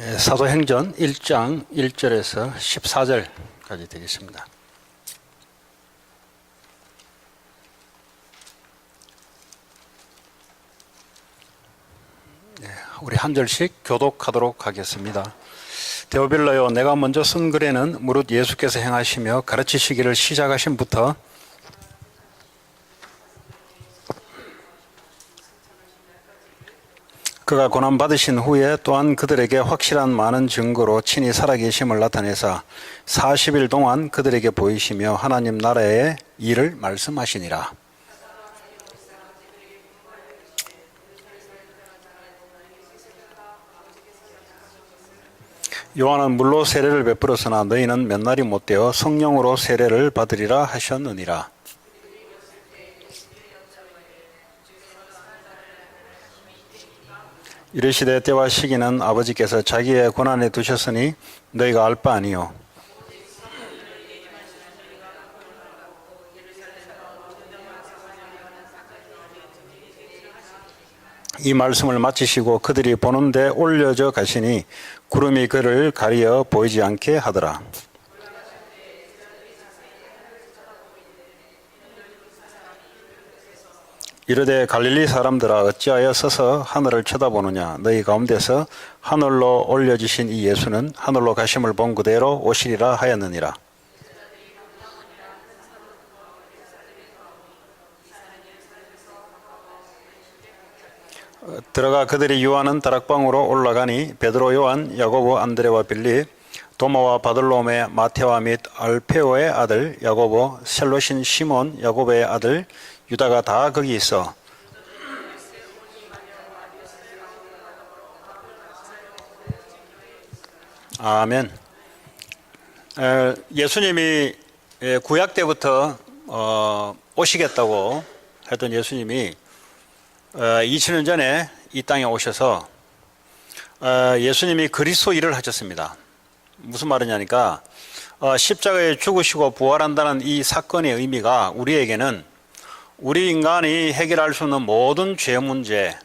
사도행전 1장 1절에서 14절까지 되겠습니다. 우리 한 절씩 교독하도록 하겠습니다. 데오빌라여, 내가 먼저 쓴 글에는 무릇 예수께서 행하시며 가르치시기를 시작하신부터 그가 고난받으신 후에 또한 그들에게 확실한 많은 증거로 친히 살아계심을 나타내사 40일 동안 그들에게 보이시며 하나님 나라의 일을 말씀하시니라. 요한은 물로 세례를 베풀었으나 너희는 몇 날이 못되어 성령으로 세례를 받으리라 하셨느니라. 이르시되 때와 시기는 아버지께서 자기의 권한에 두셨으니 너희가 알 바 아니요. 이 말씀을 마치시고 그들이 보는 데 올려져 가시니 구름이 그를 가리어 보이지 않게 하더라. 이르되 갈릴리 사람들아, 어찌하여 서서 하늘을 쳐다보느냐. 너희 가운데서 하늘로 올려지신 이 예수는 하늘로 가심을 본 그대로 오시리라 하였느니라. 들어가 그들이 유하는 다락방으로 올라가니 베드로, 요한, 야고보, 안드레와 빌립, 도마와 바들로메, 마테와 및 알페오의 아들 야고보, 셀롯인 시몬, 야고보의 아들 유다가 다 거기 있어. 아멘. 예수님이 구약 때부터 오시겠다고 했던 예수님이 2000년 전에 이 땅에 오셔서 예수님이 그리스도 일을 하셨습니다. 무슨 말이냐니까 십자가에 죽으시고 부활한다는 이 사건의 의미가 우리에게는 우리 인간이 해결할 수 없는 모든 죄 문제,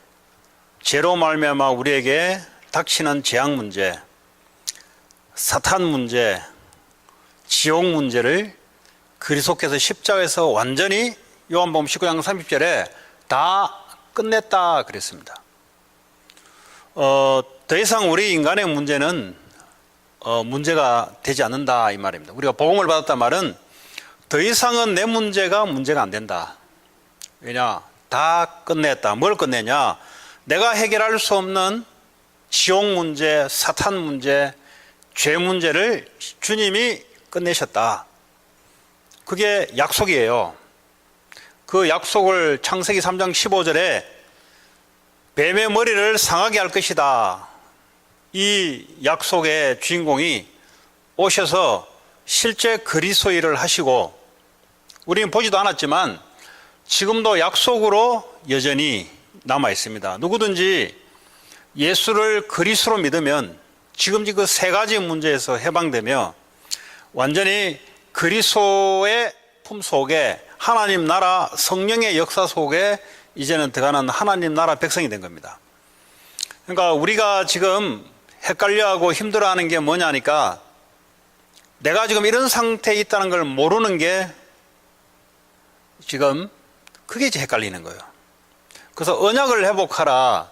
죄로 말미암아 우리에게 닥치는 재앙 문제, 사탄 문제, 지옥 문제를 그리스도께서 십자가에서 완전히 요한복음 19장 30절에 다 끝냈다 그랬습니다. 더 이상 우리 인간의 문제는 문제가 되지 않는다 이 말입니다. 우리가 복음을 받았단 말은 더 이상은 내 문제가 안 된다. 왜냐? 다 끝냈다. 뭘 끝내냐? 내가 해결할 수 없는 지옥 문제, 사탄 문제, 죄 문제를 주님이 끝내셨다. 그게 약속이에요. 그 약속을 창세기 3장 15절에 뱀의 머리를 상하게 할 것이다. 이 약속의 주인공이 오셔서 실제 그리스도 일을 하시고 우리는 보지도 않았지만 지금도 약속으로 여전히 남아 있습니다. 누구든지 예수를 그리스도로 믿으면 지금 그 세 가지 문제에서 해방되며 완전히 그리스도의 품 속에 하나님 나라 성령의 역사 속에 이제는 들어가는 하나님 나라 백성이 된 겁니다. 그러니까 우리가 지금 헷갈려하고 힘들어하는 게 뭐냐니까 내가 지금 이런 상태에 있다는 걸 모르는 게 지금 그게 이제 헷갈리는 거예요. 그래서 언약을 회복하라,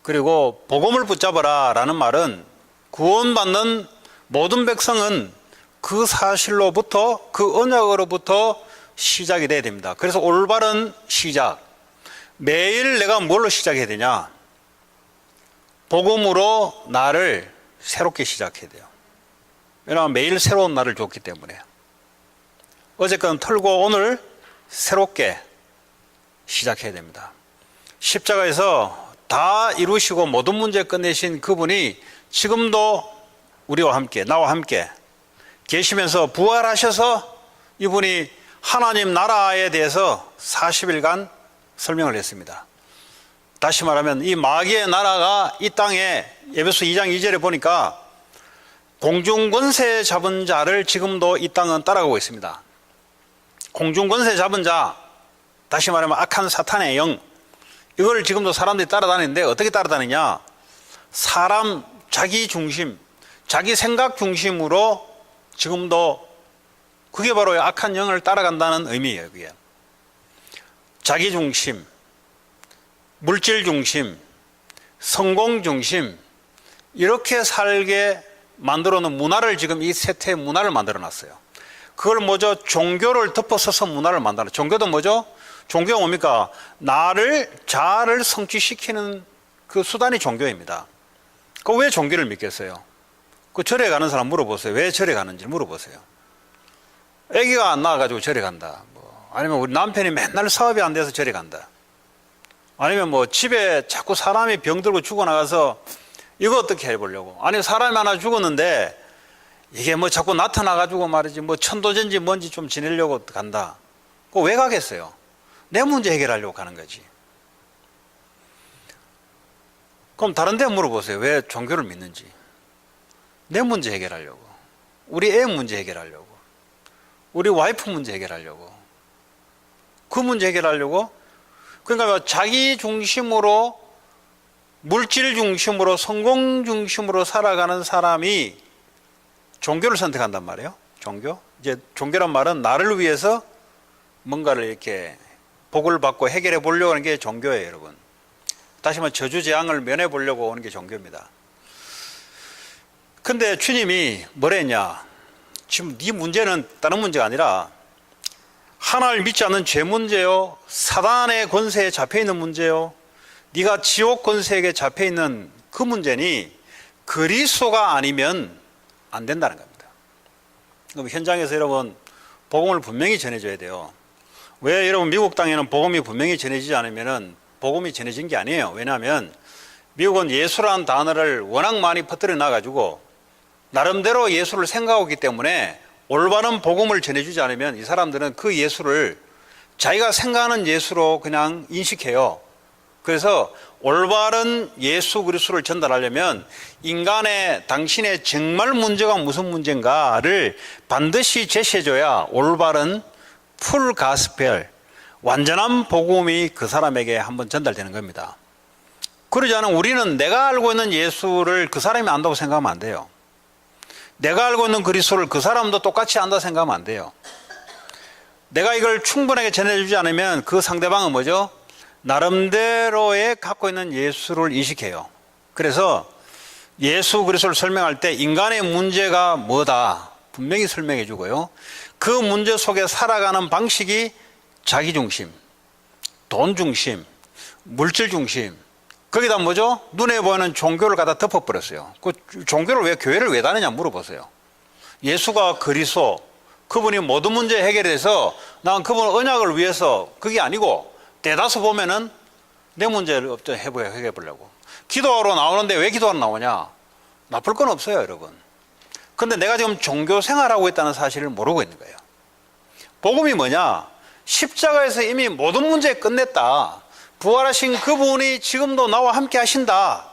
그리고 복음을 붙잡아라 라는 말은 구원받는 모든 백성은 그 사실로부터, 그 언약으로부터 시작이 돼야 됩니다. 그래서 올바른 시작, 매일 내가 뭘로 시작해야 되냐? 복음으로 나를 새롭게 시작해야 돼요. 왜냐하면 매일 새로운 날을 줬기 때문에. 어제건 털고 오늘 새롭게 시작해야 됩니다. 십자가에서 다 이루시고 모든 문제 끝내신 그분이 지금도 우리와 함께, 나와 함께 계시면서 부활하셔서 이분이 하나님 나라에 대해서 40일간 설명을 했습니다. 다시 말하면 이 마귀의 나라가 이 땅에 에베소 2장 2절에 보니까 공중권세 잡은 자를 지금도 이 땅은 따라가고 있습니다. 공중권세 잡은 자, 다시 말하면 악한 사탄의 영, 이걸 지금도 사람들이 따라다니는데 어떻게 따라다니냐? 사람 자기 중심, 자기 생각 중심으로 지금도 그게 바로 악한 영을 따라간다는 의미예요. 그게 자기 중심, 물질 중심, 성공 중심 이렇게 살게 만들어 놓은 문화를 지금 이 세태의 문화를 만들어 놨어요. 그걸 뭐죠? 종교를 덮어서서 문화를 만들어. 종교도 뭐죠? 종교가 뭡니까? 자아를 성취시키는 그 수단이 종교입니다. 그 왜 종교를 믿겠어요? 그 절에 가는 사람 물어보세요. 왜 절에 가는지 물어보세요. 아기가 안 나와가지고 절에 간다. 아니면 우리 남편이 맨날 사업이 안 돼서 절에 간다. 아니면 뭐 집에 자꾸 사람이 병들고 죽어나가서 이거 어떻게 해보려고. 아니면 사람이 하나 죽었는데 이게 뭐 자꾸 나타나가지고 말이지 뭐 천도전지 뭔지 좀 지내려고 간다. 그거 왜 가겠어요? 내 문제 해결하려고 가는 거지. 그럼 다른 데 물어보세요. 왜 종교를 믿는지. 내 문제 해결하려고. 우리 애 문제 해결하려고. 우리 와이프 문제 해결하려고. 그 문제 해결하려고. 그러니까 자기 중심으로, 물질 중심으로, 성공 중심으로 살아가는 사람이 종교를 선택한단 말이에요. 종교. 이제 종교란 말은 나를 위해서 뭔가를 이렇게 복을 받고 해결해 보려고 하는 게 종교예요, 여러분. 다시 말해 저주재앙을 면해 보려고 하는 게 종교입니다. 근데 주님이 뭐라 했냐? 지금 네 문제는 다른 문제가 아니라 하나님을 믿지 않는 죄 문제요, 사단의 권세에 잡혀있는 문제요, 네가 지옥 권세에게 잡혀있는 그 문제니 그리스도가 아니면 안 된다는 겁니다. 그럼 현장에서 여러분 복음을 분명히 전해줘야 돼요. 왜 여러분 미국 땅에는 복음이 분명히 전해지지 않으면 복음이 전해진 게 아니에요. 왜냐하면 미국은 예수라는 단어를 워낙 많이 퍼뜨려 놔가지고 나름대로 예수를 생각하기 때문에 올바른 복음을 전해주지 않으면 이 사람들은 그 예수를 자기가 생각하는 예수로 그냥 인식해요. 그래서 올바른 예수 그리스도를 전달하려면 인간의 당신의 정말 문제가 무슨 문제인가를 반드시 제시해줘야 올바른 풀 가스펠, 완전한 복음이 그 사람에게 한번 전달되는 겁니다. 그러지 않으면 우리는 내가 알고 있는 예수를 그 사람이 안다고 생각하면 안 돼요. 내가 알고 있는 그리스도를 그 사람도 똑같이 안다 생각하면 안 돼요. 내가 이걸 충분하게 전해주지 않으면 그 상대방은 뭐죠? 나름대로의 갖고 있는 예수를 인식해요. 그래서 예수 그리스도를 설명할 때 인간의 문제가 뭐다 분명히 설명해 주고요. 그 문제 속에 살아가는 방식이 자기중심, 돈중심, 물질중심, 거기다 뭐죠? 눈에 보이는 종교를 갖다 덮어버렸어요. 그 종교를 왜, 교회를 왜 다니냐 물어보세요. 예수가 그리스도, 그분이 모든 문제 해결해서 난 그분 언약을 위해서, 그게 아니고 대다수 보면은 내 문제를 해결해 보려고. 기도하러 나오는데 왜 기도하러 나오냐? 나쁠 건 없어요, 여러분. 근데 내가 지금 종교 생활하고 있다는 사실을 모르고 있는 거예요. 복음이 뭐냐? 십자가에서 이미 모든 문제 끝냈다. 부활하신 그분이 지금도 나와 함께 하신다.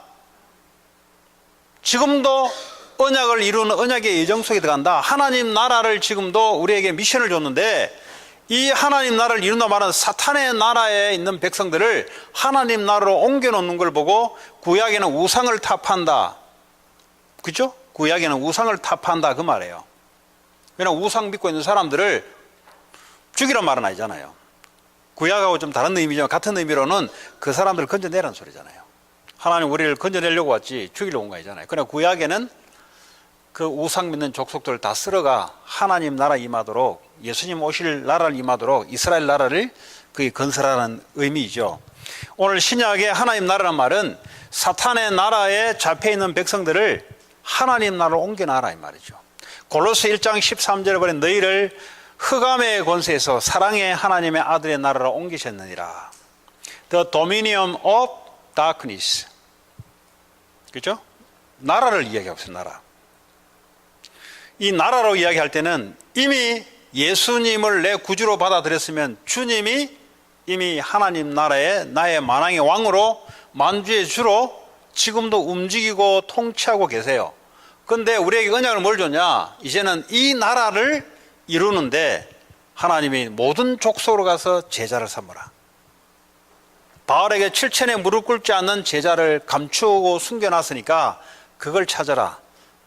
지금도 언약을 이루는 언약의 예정 속에 들어간다. 하나님 나라를 지금도 우리에게 미션을 줬는데 이 하나님 나라를 이룬다 말은 사탄의 나라에 있는 백성들을 하나님 나라로 옮겨놓는 걸 보고 구약에는 우상을 타파한다. 그죠? 구약에는 우상을 타파한다 그 말이에요. 왜냐하면 우상 믿고 있는 사람들을 죽이란 말은 아니잖아요. 구약하고 좀 다른 의미지만 같은 의미로는 그 사람들을 건져내라는 소리잖아요. 하나님 우리를 건져내려고 왔지 죽이려고 온 거 아니잖아요. 그러나 구약에는 그 우상 믿는 족속들을 다 쓸어가 하나님 나라 임하도록, 예수님 오실 나라를 임하도록 이스라엘 나라를 그게 건설하는 의미이죠. 오늘 신약의 하나님 나라란 말은 사탄의 나라에 잡혀있는 백성들을 하나님 나라로 옮겨놔라 이 말이죠. 골로새 1장 13절에 보면 너희를 흑암의 권세에서 사랑의 하나님의 아들의 나라로 옮기셨느니라. The dominion of darkness. 그렇죠? 나라를 이야기하고 있어요. 나라. 이 나라로 이야기할 때는 이미 예수님을 내 구주로 받아들였으면 주님이 이미 하나님 나라에 나의 만왕의 왕으로 만주의 주로 지금도 움직이고 통치하고 계세요. 그런데 우리에게 언약을 뭘 줬냐? 이제는 이 나라를 이루는데 하나님이 모든 족속으로 가서 제자를 삼으라. 바울에게 7천에 무릎 꿇지 않는 제자를 감추고 숨겨놨으니까 그걸 찾아라.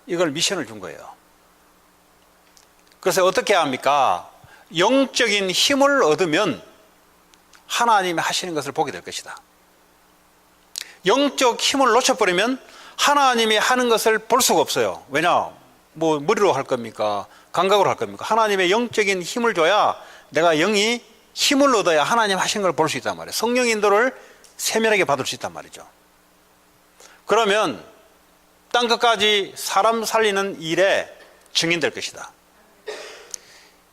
이걸 미션을 준 거예요. 그래서 어떻게 합니까? 영적인 힘을 얻으면 하나님이 하시는 것을 보게 될 것이다. 영적 힘을 놓쳐버리면 하나님이 하는 것을 볼 수가 없어요. 왜냐? 뭐 머리로 할 겁니까? 감각으로 할 겁니까? 하나님의 영적인 힘을 줘야 내가 영이 힘을 얻어야 하나님 하신 걸 볼 수 있단 말이에요. 성령 인도를 세밀하게 받을 수 있단 말이죠. 그러면 땅끝까지 사람 살리는 일에 증인될 것이다.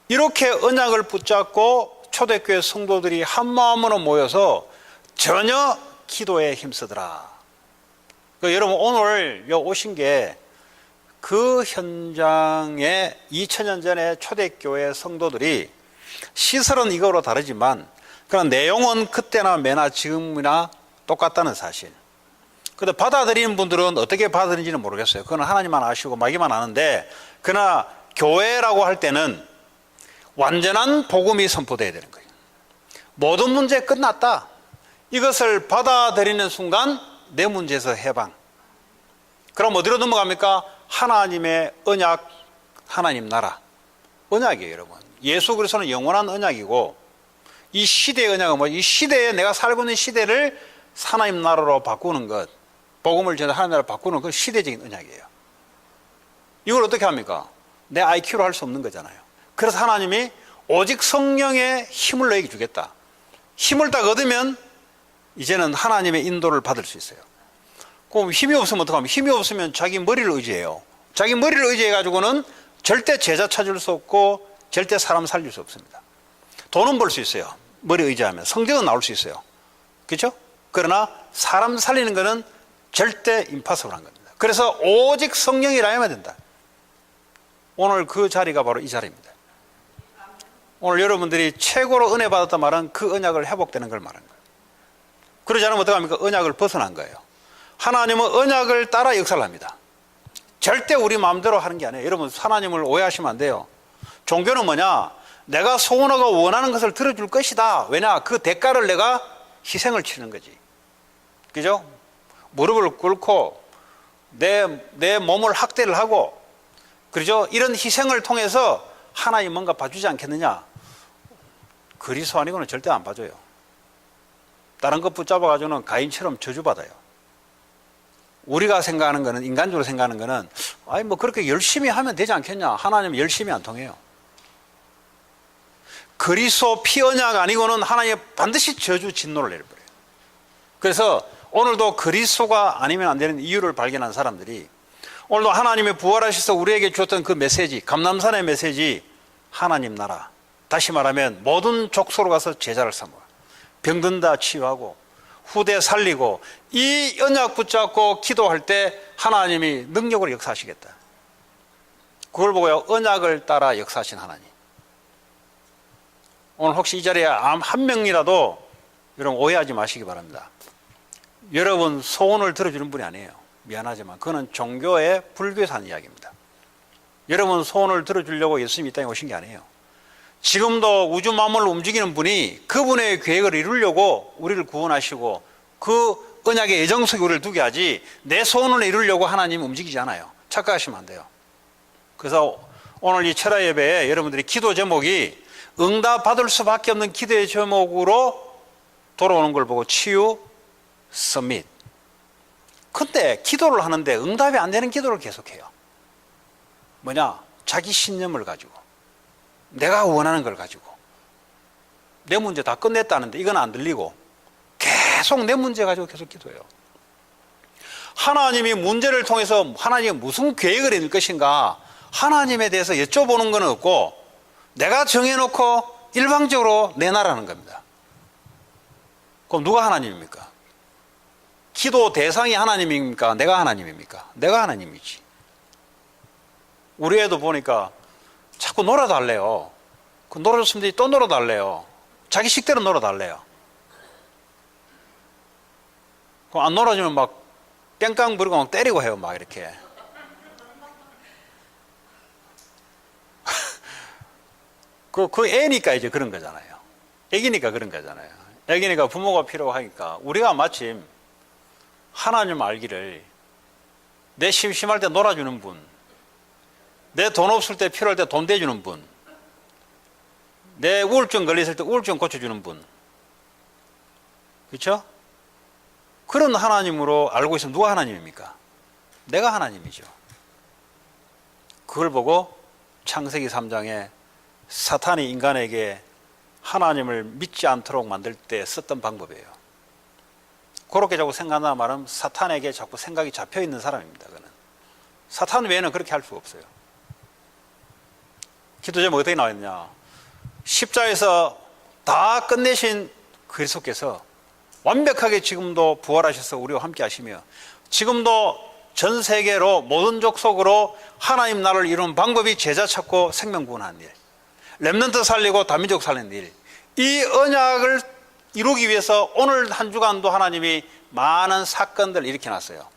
이렇게 언약을 붙잡고 초대교회 성도들이 한 마음으로 모여서 전혀 기도에 힘쓰더라. 여러분 오늘 오신 게 그 현장에 2000년 전에 초대교회 성도들이 시설은 이거로 다르지만 그런 내용은 그때나 매나 지금이나 똑같다는 사실. 근데 받아들이는 분들은 어떻게 받아들이는지는 모르겠어요. 그건 하나님만 아시고 마귀만 아는데, 그러나 교회라고 할 때는 완전한 복음이 선포되어야 되는 거예요. 모든 문제 끝났다. 이것을 받아들이는 순간 내 문제에서 해방. 그럼 어디로 넘어갑니까? 하나님의 언약, 하나님 나라. 언약이에요, 여러분. 예수 그리스도는 영원한 언약이고, 이 시대의 언약은 뭐지? 이 시대에 내가 살고 있는 시대를 하나님 나라로 바꾸는 것, 복음을 전해 하나님 나라로 바꾸는 것, 시대적인 언약이에요. 이걸 어떻게 합니까? 내 IQ로 할 수 없는 거잖아요. 그래서 하나님이 오직 성령의 힘을 너에게 주겠다. 힘을 딱 얻으면 이제는 하나님의 인도를 받을 수 있어요. 그럼 힘이 없으면 어떡합니까? 힘이 없으면 자기 머리를 의지해요. 자기 머리를 의지해가지고는 절대 제자 찾을 수 없고 절대 사람 살릴 수 없습니다. 돈은 벌 수 있어요. 머리 의지하면. 성적은 나올 수 있어요. 그렇죠? 그러나 사람 살리는 것은 절대 임파서블한 겁니다. 그래서 오직 성령이라야만 된다. 오늘 그 자리가 바로 이 자리입니다. 오늘 여러분들이 최고로 은혜 받았단 말은 그 언약을 회복되는 걸 말하는 거예요. 그러지 않으면 어떡합니까? 언약을 벗어난 거예요. 하나님은 언약을 따라 역사를 합니다. 절대 우리 마음대로 하는 게 아니에요. 여러분 하나님을 오해하시면 안 돼요. 종교는 뭐냐? 내가 소원하고 원하는 것을 들어줄 것이다. 왜냐? 그 대가를 내가 희생을 치는 거지. 그죠? 무릎을 꿇고 내 몸을 학대를 하고, 그죠? 이런 희생을 통해서 하나님 뭔가 봐주지 않겠느냐? 그리스도 아니고는 절대 안 봐줘요. 다른 것 붙잡아가지고는 가인처럼 저주받아요. 우리가 생각하는 거는, 인간적으로 생각하는 거는, 아니 뭐 그렇게 열심히 하면 되지 않겠냐? 하나님은 열심히 안 통해요. 그리스도 피 언약 아니고는 하나님 반드시 저주 진노를 내려버려요. 그래서 오늘도 그리스도가 아니면 안 되는 이유를 발견한 사람들이, 오늘도 하나님의 부활하셔서 우리에게 주었던 그 메시지, 감람산의 메시지, 하나님 나라. 다시 말하면 모든 족속으로 가서 제자를 삼아 병든 다 치유하고 후대 살리고, 이 언약 붙잡고 기도할 때 하나님이 능력으로 역사하시겠다. 그걸 보고요, 언약을 따라 역사하신 하나님. 오늘 혹시 이 자리에 한 명이라도 여러분 오해하지 마시기 바랍니다. 여러분 소원을 들어주는 분이 아니에요. 미안하지만 그거는 종교의 불교에서 하는 이야기입니다. 여러분 소원을 들어주려고 예수님이 이 땅에 오신 게 아니에요. 지금도 우주 만물을 움직이는 분이 그분의 계획을 이루려고 우리를 구원하시고 그 언약의 예정 속에 우리를 두게 하지, 내 소원을 이루려고 하나님이 움직이지 않아요. 착각하시면 안 돼요. 그래서 오늘 이 철야 예배에 여러분들이 기도 제목이 응답 받을 수밖에 없는 기도의 제목으로 돌아오는 걸 보고 치유, 서밋. 근데 기도를 하는데 응답이 안 되는 기도를 계속해요. 뭐냐? 자기 신념을 가지고, 내가 원하는 걸 가지고, 내 문제 다 끝냈다는데 이건 안 들리고 계속 내 문제 가지고 계속 기도해요. 하나님이 문제를 통해서 하나님이 무슨 계획을 해낼 것인가, 하나님에 대해서 여쭤보는 건 없고 내가 정해놓고 일방적으로 내놔라는 겁니다. 그럼 누가 하나님입니까? 기도 대상이 하나님입니까? 내가 하나님입니까? 내가 하나님이지. 우리 애도 보니까 자꾸 놀아달래요. 그 놀아줬으면 또 놀아달래요. 자기 식대로 놀아달래요. 그럼 안 놀아주면 막 땡깡 부리고 막 때리고 해요. 막 이렇게. 그 애니까 이제 그런 거잖아요. 애기니까 그런 거잖아요. 애기니까 부모가 필요하니까 우리가 마침 하나님 알기를 내 심심할 때 놀아주는 분, 내 돈 없을 때 필요할 때 돈 대주는 분, 내 우울증 걸렸을 때 우울증 고쳐주는 분, 그렇죠? 그런 하나님으로 알고 있으면 누가 하나님입니까? 내가 하나님이죠. 그걸 보고 창세기 3장에 사탄이 인간에게 하나님을 믿지 않도록 만들 때 썼던 방법이에요. 그렇게 자꾸 생각한다는 말은 사탄에게 자꾸 생각이 잡혀 있는 사람입니다. 그는 사탄 외에는 그렇게 할 수가 없어요. 기도 제목 어떻게 나와 있느냐? 십자에서 다 끝내신 그리스도께서 완벽하게 지금도 부활하셔서 우리와 함께 하시며 지금도 전 세계로 모든 족속으로 하나님 나라를 이루는 방법이 제자 찾고 생명 구원하는 일, 렘넌트 살리고 다민족 살리는 일, 이 언약을 이루기 위해서 오늘 한 주간도 하나님이 많은 사건들을 일으켜놨어요.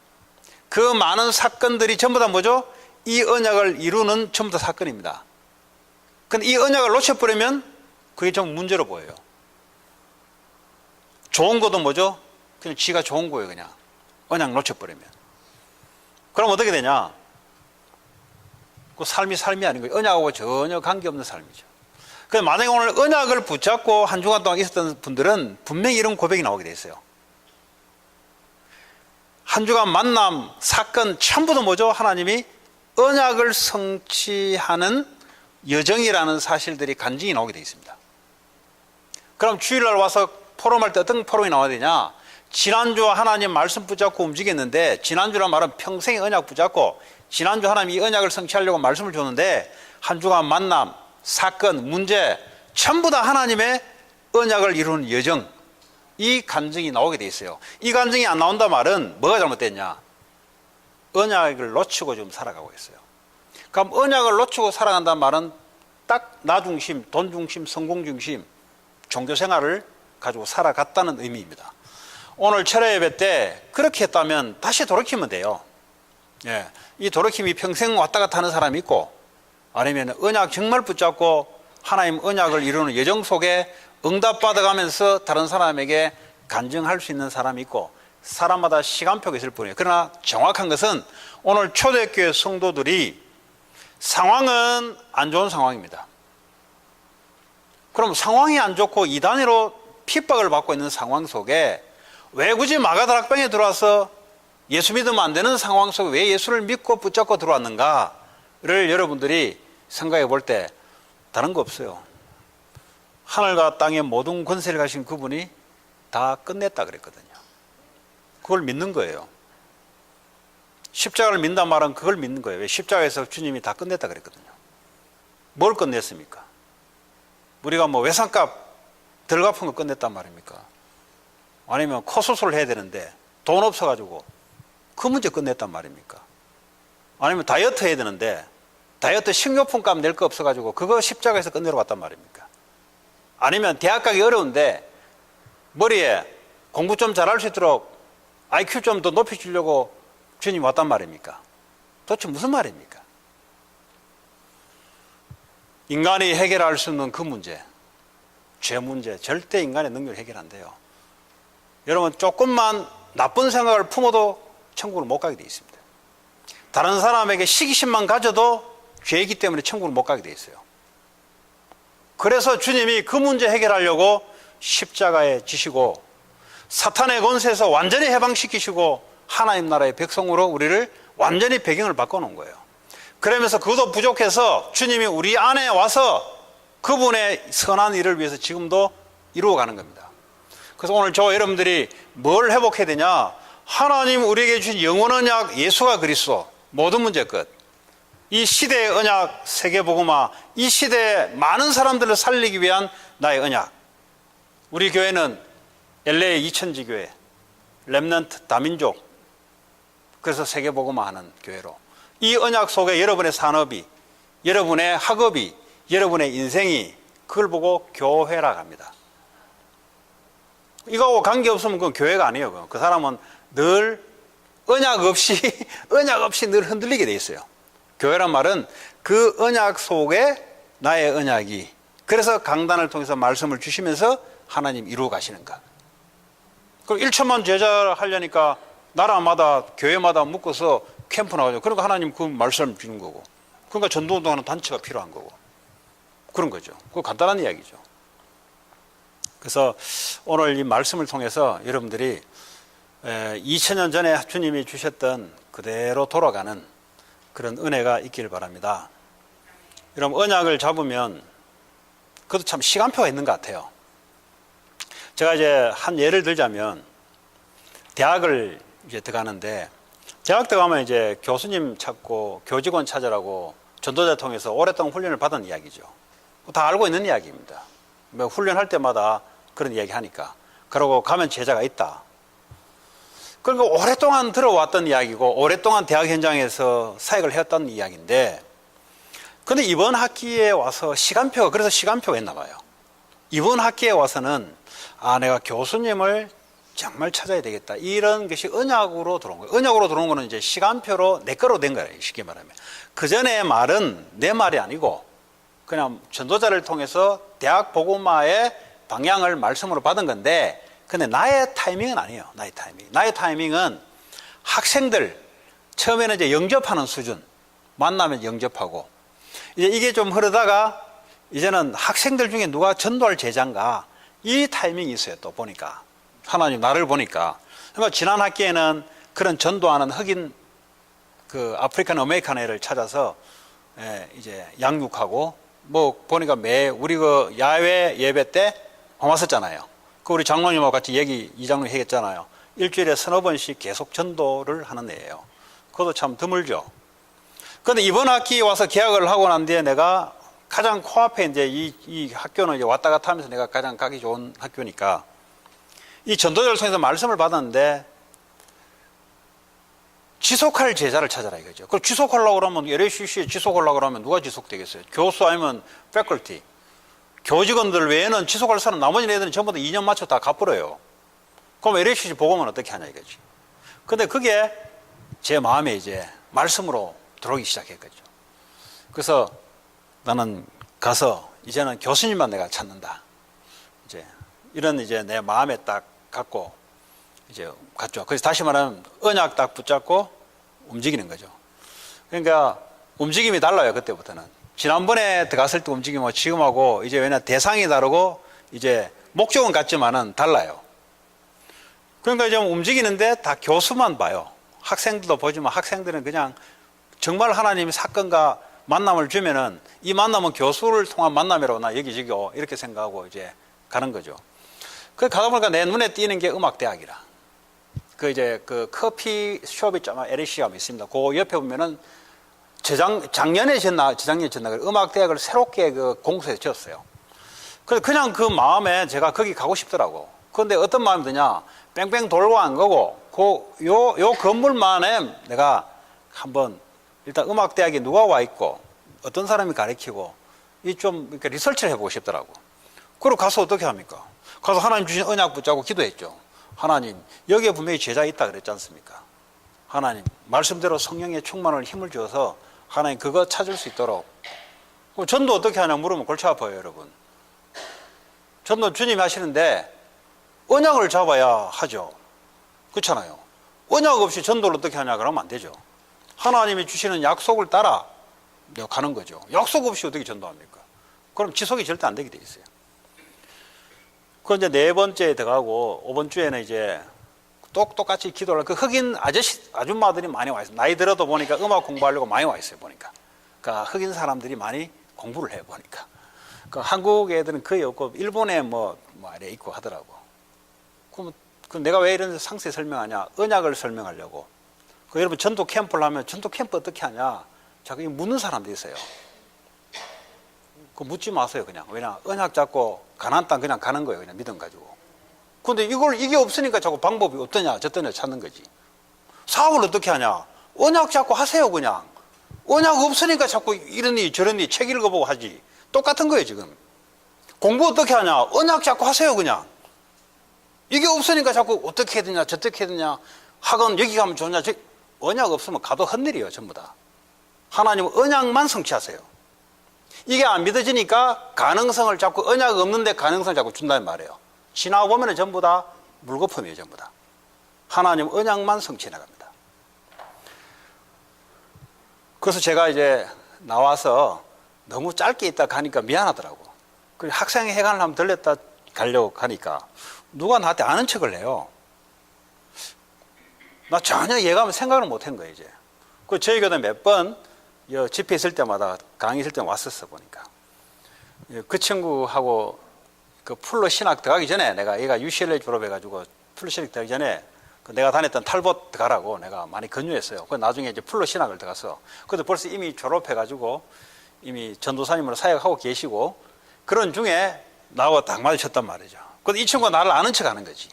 그 많은 사건들이 전부 다 뭐죠? 이 언약을 이루는 전부 다 사건입니다. 근데 이 언약을 놓쳐버리면 그게 좀 문제로 보여요. 좋은 것도 뭐죠? 그냥 지가 좋은 거예요. 그냥 언약 놓쳐버리면. 그럼 어떻게 되냐? 그 삶이 아닌 거예요. 언약하고 전혀 관계없는 삶이죠. 그래서 만약에 오늘 언약을 붙잡고 한 주간 동안 있었던 분들은 분명히 이런 고백이 나오게 돼 있어요. 한 주간 만남, 사건 전부 다 뭐죠? 하나님이 언약을 성취하는 여정이라는 사실들이 간증이 나오게 돼 있습니다. 그럼 주일날 와서 포럼할 때 어떤 포럼이 나와야 되냐? 지난주 하나님 말씀 붙잡고 움직였는데, 지난주란 말은 평생의 언약 붙잡고 지난주 하나님 이 언약을 성취하려고 말씀을 줬는데 한 주간 만남, 사건, 문제 전부 다 하나님의 언약을 이루는 여정, 이 간증이 나오게 돼 있어요. 이 간증이 안 나온다 말은 뭐가 잘못됐냐? 언약을 놓치고 지금 살아가고 있어요. 그럼 언약을 놓치고 살아간다는 말은 딱 나 중심, 돈 중심, 성공 중심 종교 생활을 가지고 살아갔다는 의미입니다. 오늘 철야 예배 때 그렇게 했다면 다시 돌이키면 돼요. 예, 이 돌이킴이 평생 왔다 갔다 하는 사람이 있고, 아니면 언약 정말 붙잡고 하나님 언약을 이루는 여정 속에 응답받아가면서 다른 사람에게 간증할 수 있는 사람이 있고, 사람마다 시간표가 있을 뿐이에요. 그러나 정확한 것은 오늘 초대교회 성도들이 상황은 안 좋은 상황입니다. 그럼 상황이 안 좋고 이단으로 핍박을 받고 있는 상황 속에 왜 굳이 마가다락방에 들어와서 예수 믿으면 안 되는 상황 속에 왜 예수를 믿고 붙잡고 들어왔는가를 여러분들이 생각해 볼 때 다른 거 없어요. 하늘과 땅의 모든 권세를 가신 그분이 다 끝냈다 그랬거든요. 그걸 믿는 거예요. 십자가를 믿는단 말은 그걸 믿는 거예요. 왜? 십자가에서 주님이 다 끝냈다 그랬거든요. 뭘 끝냈습니까? 우리가 뭐 외상값 덜 갚은 거 끝냈단 말입니까? 아니면 코 수술을 해야 되는데 돈 없어가지고 그 문제 끝냈단 말입니까? 아니면 다이어트 해야 되는데 다이어트 식료품값 낼 거 없어가지고 그거 십자가에서 끝내러 왔단 말입니까? 아니면 대학 가기 어려운데 머리에 공부 좀 잘할 수 있도록 IQ 좀 더 높여주려고 주님 왔단 말입니까? 도대체 무슨 말입니까? 인간이 해결할 수 없는 그 문제, 죄 문제, 절대 인간의 능력을 해결 안 돼요. 여러분, 조금만 나쁜 생각을 품어도 천국을 못 가게 돼 있습니다. 다른 사람에게 시기심만 가져도 죄이기 때문에 천국을 못 가게 돼 있어요. 그래서 주님이 그 문제 해결하려고 십자가에 지시고 사탄의 권세에서 완전히 해방시키시고 하나님 나라의 백성으로 우리를 완전히 배경을 바꿔놓은 거예요. 그러면서 그것도 부족해서 주님이 우리 안에 와서 그분의 선한 일을 위해서 지금도 이루어가는 겁니다. 그래서 오늘 저와 여러분들이 뭘 회복해야 되냐? 하나님 우리에게 주신 영원 언약 예수가 그리스도, 모든 문제 끝. 이 시대의 언약 세계복음화, 이 시대의 많은 사람들을 살리기 위한 나의 언약. 우리 교회는 LA 이천지교회, 렘넌트 다민족, 그래서 세계복음화하는 교회로, 이 언약 속에 여러분의 산업이, 여러분의 학업이, 여러분의 인생이, 그걸 보고 교회라고 합니다. 이거하고 관계없으면 그건 교회가 아니에요. 그 사람은 늘 언약 없이 늘 흔들리게 돼 있어요. 교회란 말은 그 언약 속에 나의 언약이, 그래서 강단을 통해서 말씀을 주시면서 하나님 이루어 가시는가. 그럼 1천만 제자 하려니까 나라마다 교회마다 묶어서 캠프 나가죠. 그러니까 하나님 그 말씀 주는 거고. 그러니까 전도운동하는 단체가 필요한 거고. 그런 거죠. 그 간단한 이야기죠. 그래서 오늘 이 말씀을 통해서 여러분들이 2000년 전에 주님이 주셨던 그대로 돌아가는 그런 은혜가 있기를 바랍니다. 여러분, 언약을 잡으면 그것도 참 시간표가 있는 것 같아요. 제가 이제 한 예를 들자면 대학을 이제 들어가는데 대학 들어가면 이제 교수님 찾고 교직원 찾으라고 전도자 통해서 오랫동안 훈련을 받은 이야기죠. 다 알고 있는 이야기입니다. 훈련할 때마다 그런 이야기 하니까. 그러고 가면 제자가 있다. 그러니까 오랫동안 들어왔던 이야기고 오랫동안 대학 현장에서 사역을 해왔던 이야기인데 근데 이번 학기에 와서 시간표가 그래서 시간표가 있나 봐요. 이번 학기에 와서는 내가 교수님을 정말 찾아야 되겠다. 이런 것이 언약으로 들어온 거예요. 언약으로 들어온 거는 이제 시간표로 내 거로 된 거예요. 쉽게 말하면. 그 전에 말은 내 말이 아니고 그냥 전도자를 통해서 대학 복음화의 방향을 말씀으로 받은 건데 근데 나의 타이밍은 아니에요. 나의 타이밍. 나의 타이밍은 학생들 처음에는 이제 영접하는 수준. 만나면 영접하고 이제 이게 좀 흐르다가 이제는 학생들 중에 누가 전도할 제자인가 이 타이밍이 있어요. 또 보니까 하나님 나를 보니까 그러니까 지난 학기에는 그런 전도하는 흑인 그 아프리칸 아메리칸 애를 찾아서 이제 양육하고 뭐 보니까 우리 그 야외 예배 때 왔었잖아요. 그 우리 장로님하고 같이 이 장로님 얘기했잖아요. 일주일에 서너 번씩 계속 전도를 하는 애예요. 그것도 참 드물죠. 그런데 이번 학기 와서 개학을 하고 난 뒤에 내가 가장 코앞에 이제 이 학교는 이제 왔다 갔다 하면서 내가 가장 가기 좋은 학교니까 이 전도자를 통해서 말씀을 받았는데 지속할 제자를 찾아라 이거죠. 그럼 지속하려고 그러면 LHCC에 지속하려고 그러면 누가 지속되겠어요? 교수 아니면 패컬티. 교직원들 외에는 지속할 사람 나머지 애들은 전부 다 2년 맞춰 다 갚으래요. 그럼 LHCC 보고만 어떻게 하냐 이거지. 근데 그게 제 마음에 이제 말씀으로 들어오기 시작했거죠. 그래서 나는 가서 이제는 교수님만 내가 찾는다. 이제 이런 이제 내 마음에 딱 갖고 이제 갔죠. 그래서 다시 말하면 언약 딱 붙잡고 움직이는 거죠. 그러니까 움직임이 달라요. 그때부터는. 지난번에 들어갔을 때 움직임하고 지금하고 이제 왜냐 대상이 다르고 이제 목적은 같지만은 달라요. 그러니까 좀 움직이는데 다 교수만 봐요. 학생들도 보지만 학생들은 그냥 정말 하나님이 사건과 만남을 주면은 이 만남은 교수를 통한 만남이라고 나 여기저기 이렇게 생각하고 이제 가는 거죠. 그 가다 보니까 내 눈에 띄는 게 음악대학이라. 그 이제 그 커피숍이 LHC가 있습니다. 그 옆에 보면은 작년에 졌나 재작년에 졌나 음악대학을 새롭게 그 공수해서 지었어요. 그래서 그냥 그 마음에 제가 거기 가고 싶더라고. 그런데 어떤 마음이 드냐? 뺑뺑 돌고 안 가고 요 건물만에 내가 한번 일단 음악대학에 누가 와 있고 어떤 사람이 가르치고 이 좀 이렇게 리서치를 해보고 싶더라고. 그리고 가서 어떻게 합니까? 가서 하나님 주신 언약 붙잡고 기도했죠. 하나님 여기에 분명히 제자 있다 그랬지 않습니까? 하나님 말씀대로 성령의 충만을 힘을 주어서 하나님 그거 찾을 수 있도록. 전도 어떻게 하냐 물으면 골치 아파요 여러분. 전도 주님이 하시는데 언약을 잡아야 하죠. 그렇잖아요. 언약 없이 전도를 어떻게 하냐 그러면 안 되죠. 하나님이 주시는 약속을 따라 가는 거죠. 약속 없이 어떻게 전도합니까? 그럼 지속이 절대 안 되게 돼 있어요. 그 이제 네 번째에 들어가고 5번 주에는 이제 똑같이 기도를 그 흑인 아줌마들이 많이 와 있어요. 나이 들어도 보니까 음악 공부하려고 많이 와 있어요. 보니까. 그러니까 흑인 사람들이 많이 공부를 해 보니까. 그 한국 애들은 거의 없고 일본에 뭐 아래 있고 하더라고. 그럼 내가 왜 이런 상세히 설명하냐? 언약을 설명하려고. 여러분 전도 캠프를 하면 전도 캠프 어떻게 하냐? 자꾸 묻는 사람도 있어요. 묻지 마세요 그냥. 왜냐 언약 잡고 가나안 땅 그냥 가는 거예요. 그냥 믿음 가지고. 근데 이게 없으니까 자꾸 방법이 어떠냐 저떠냐 찾는 거지. 사업을 어떻게 하냐? 언약 잡고 하세요 그냥. 언약 없으니까 자꾸 이러니 저러니 책 읽어보고 하지. 똑같은 거예요 지금. 공부 어떻게 하냐? 언약 잡고 하세요 그냥. 이게 없으니까 자꾸 어떻게 해야 되냐 저떻게 해야 되냐. 학원 여기 가면 좋냐. 언약 없으면 가도 헛일이에요 전부 다. 하나님은 언약만 성취하세요. 이게 안 믿어지니까 가능성을 자꾸 언약 없는데 가능성을 자꾸 준다는 말이에요. 지나보면 전부 다 물거품이에요 전부 다. 하나님은 언약만 성취해 나갑니다. 그래서 제가 이제 나와서 너무 짧게 있다 가니까 미안하더라고. 그 학생회 회관을 한번 들렸다 가려고 하니까 누가 나한테 아는 척을 해요. 나 전혀 예감을 생각을 못 한 거예요, 이제. 그 저희가 몇 번 집회 있을 때마다 강의 있을 때 왔었어 보니까. 그 친구하고 그 풀로 신학 들어가기 전에 얘가 UCLA 졸업해가지고 풀로 신학 들어가기 전에 그 내가 다녔던 탈봇 들어가라고 내가 많이 권유했어요. 그 나중에 이제 풀로 신학을 들어가서. 근데 벌써 이미 졸업해가지고 이미 전도사님으로 사역하고 계시고 그런 중에 나하고 딱 마주쳤단 말이죠. 근데 이 친구가 나를 아는 척 하는 거지.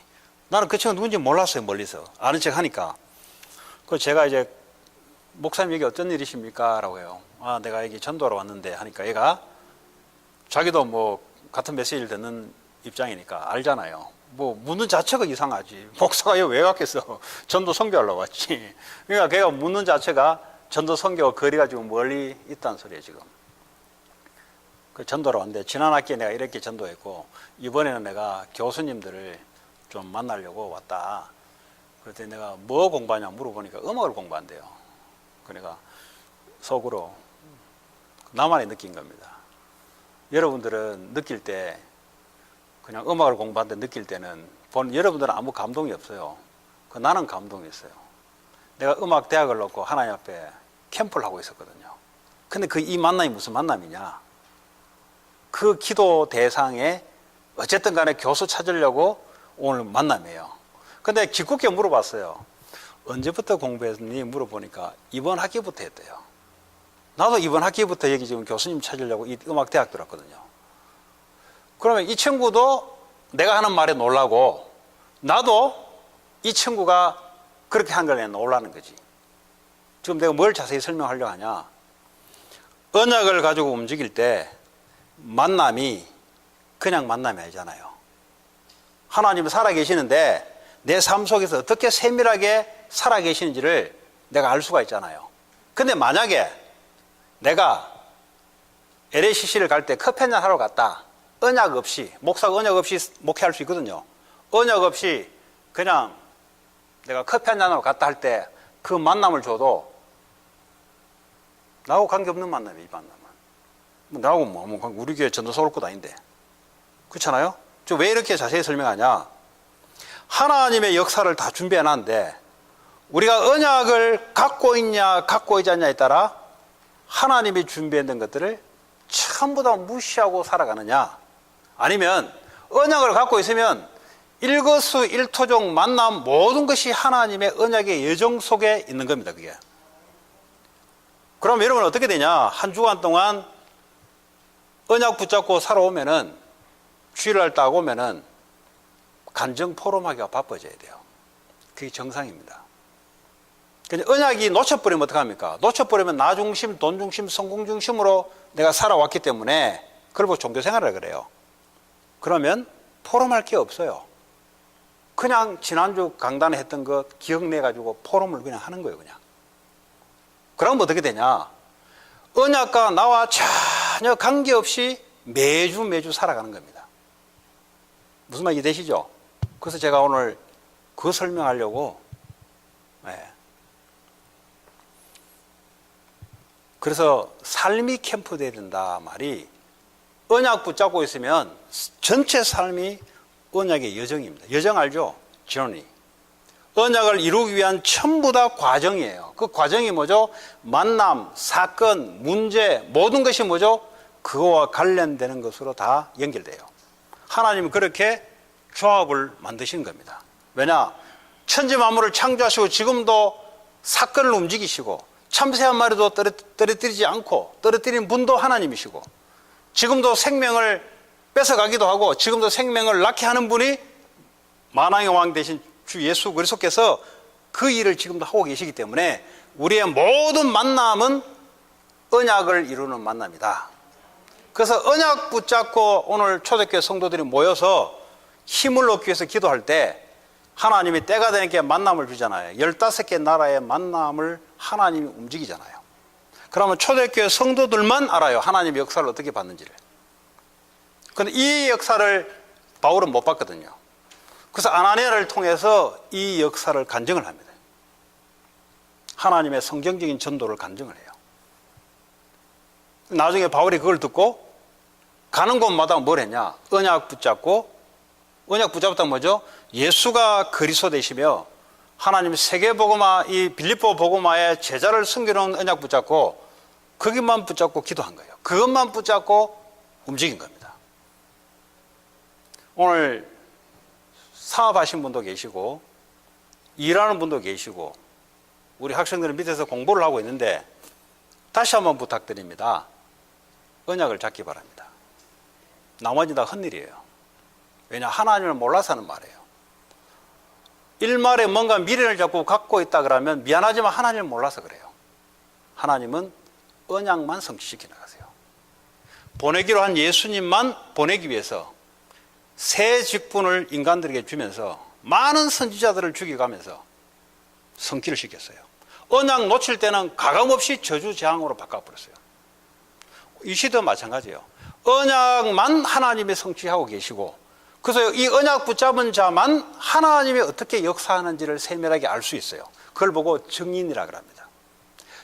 나는 그 친구가 누군지 몰랐어요, 멀리서. 아는 척 하니까. 그 제가 이제 목사님 여기 어떤 일이십니까? 라고 해요. 아, 내가 여기 전도하러 왔는데 하니까 얘가 자기도 뭐 같은 메시지를 듣는 입장이니까 알잖아요. 뭐 묻는 자체가 이상하지. 목사가 여기 왜 갔겠어? 전도 선교하러 왔지. 그러니까 걔가 묻는 자체가 전도 선교가 거리가 지금 멀리 있다는 소리예요, 지금. 그 전도로 왔는데 지난 학기에 내가 이렇게 전도했고 이번에는 내가 교수님들을 좀 만나려고 왔다. 그랬더니 내가 뭐 공부하냐 물어보니까 음악을 공부한대요. 그러니까 속으로 나만이 느낀 겁니다. 여러분들은 느낄 때 그냥 음악을 공부하는데 느낄 때는 여러분들은 아무 감동이 없어요. 나는 감동이 있어요. 내가 음악 대학을 놓고 하나님 앞에 캠프를 하고 있었거든요. 근데 이 만남이 무슨 만남이냐? 그 기도 대상에 어쨌든 간에 교수 찾으려고 오늘 만남이에요. 근데 기껏게 물어봤어요. 언제부터 공부했니? 물어보니까 이번 학기부터 했대요. 나도 이번 학기부터 여기 지금 교수님 찾으려고 이 음악대학 들었거든요. 그러면 이 친구도 내가 하는 말에 놀라고 나도 이 친구가 그렇게 한 걸 놀라는 거지. 지금 내가 뭘 자세히 설명하려고 하냐. 언약을 가지고 움직일 때 만남이 그냥 만남이 아니잖아요. 하나님은 살아계시는데 내 삶 속에서 어떻게 세밀하게 살아계시는지를 내가 알 수가 있잖아요. 근데 만약에 내가 LACC를 갈 때 커피 한잔 하러 갔다. 언약 없이, 목사가 언약 없이 목회할 수 있거든요. 언약 없이 그냥 내가 커피 한잔 하러 갔다 할 때 그 만남을 줘도 나하고 관계없는 만남이에요, 이 만남은. 나하고 뭐 우리 교회 전도사 올 것도 아닌데. 그렇잖아요? 저 왜 이렇게 자세히 설명하냐? 하나님의 역사를 다 준비해 놨는데 우리가 언약을 갖고 있냐 갖고 있지 않냐에 따라 하나님이 준비해 놓은 것들을 전부 다 무시하고 살아가느냐, 아니면 언약을 갖고 있으면 일거수일투족 만남 모든 것이 하나님의 언약의 여정 속에 있는 겁니다. 그게. 그럼 여러분 어떻게 되냐? 한 주간 동안 언약 붙잡고 살아오면은 주일날 딱 오면은 간증 포럼하기가 바빠져야 돼요. 그게 정상입니다. 근데 언약이 놓쳐버리면 어떡합니까? 놓쳐버리면 나 중심, 돈 중심, 성공 중심으로 내가 살아왔기 때문에 그걸 보고 종교생활을 그래요. 그러면 포럼할 게 없어요. 그냥 지난주 강단에 했던 것 기억내가지고 포럼을 그냥 하는 거예요, 그냥. 그러면 어떻게 되냐? 언약과 나와 전혀 관계없이 매주 살아가는 겁니다. 무슨 말인지 되시죠? 그래서 제가 오늘 그거 설명하려고, 그래서 삶이 캠프 돼야 된다 말이, 언약 붙잡고 있으면 전체 삶이 언약의 여정입니다. 여정 알죠? journey. 언약을 이루기 위한 전부 다 과정이에요. 그 과정이 뭐죠? 만남, 사건, 문제, 모든 것이 뭐죠? 그거와 관련되는 것으로 다 연결돼요. 하나님은 그렇게 조합을 만드신 겁니다. 왜냐? 천지 만물을 창조하시고 지금도 사건을 움직이시고 참새 한 마리도 떨어뜨리지 않고 떨어뜨린 분도 하나님이시고 지금도 생명을 뺏어가기도 하고 지금도 생명을 낳게 하는 분이 만왕의 왕 되신 주 예수 그리스도께서 그 일을 지금도 하고 계시기 때문에 우리의 모든 만남은 언약을 이루는 만남이다. 그래서 언약 붙잡고 오늘 초대교회 성도들이 모여서 힘을 얻기 위해서 기도할 때 하나님이 때가 되니까 만남을 주잖아요. 15개 나라의 만남을 하나님이 움직이잖아요. 그러면 초대교회 성도들만 알아요. 하나님의 역사를 어떻게 받는지를. 그런데 이 역사를 바울은 못 봤거든요. 그래서 아나니아를 통해서 이 역사를 간증을 합니다. 하나님의 성경적인 전도를 간증을 해요. 나중에 바울이 그걸 듣고 가는 곳마다 뭘 했냐? 언약 붙잡고, 언약 붙잡았다는 뭐죠? 예수가 그리스도 되시며 하나님 세계복음화, 이 빌립보 복음화의 제자를 섬기는 언약 붙잡고 거기만 붙잡고 기도한 거예요. 그것만 붙잡고 움직인 겁니다. 오늘 사업하신 분도 계시고 일하는 분도 계시고 우리 학생들은 밑에서 공부를 하고 있는데 다시 한번 부탁드립니다. 언약을 잡기 바랍니다. 나머지 다 헛일이에요. 왜냐? 하나님을 몰라서 하는 말이에요. 일말에 뭔가 미래를 자꾸 갖고 있다 그러면 미안하지만 하나님을 몰라서 그래요. 하나님은 언약만 성취시켜 나가세요. 보내기로 한 예수님만 보내기 위해서 새 직분을 인간들에게 주면서 많은 선지자들을 죽여가면서 성취를 시켰어요. 언약 놓칠 때는 가감없이 저주재앙으로 바꿔버렸어요. 이 시대도 마찬가지예요. 언약만 하나님이 성취하고 계시고 그래서 이 언약 붙잡은 자만 하나님이 어떻게 역사하는지를 세밀하게 알 수 있어요. 그걸 보고 증인이라고 합니다.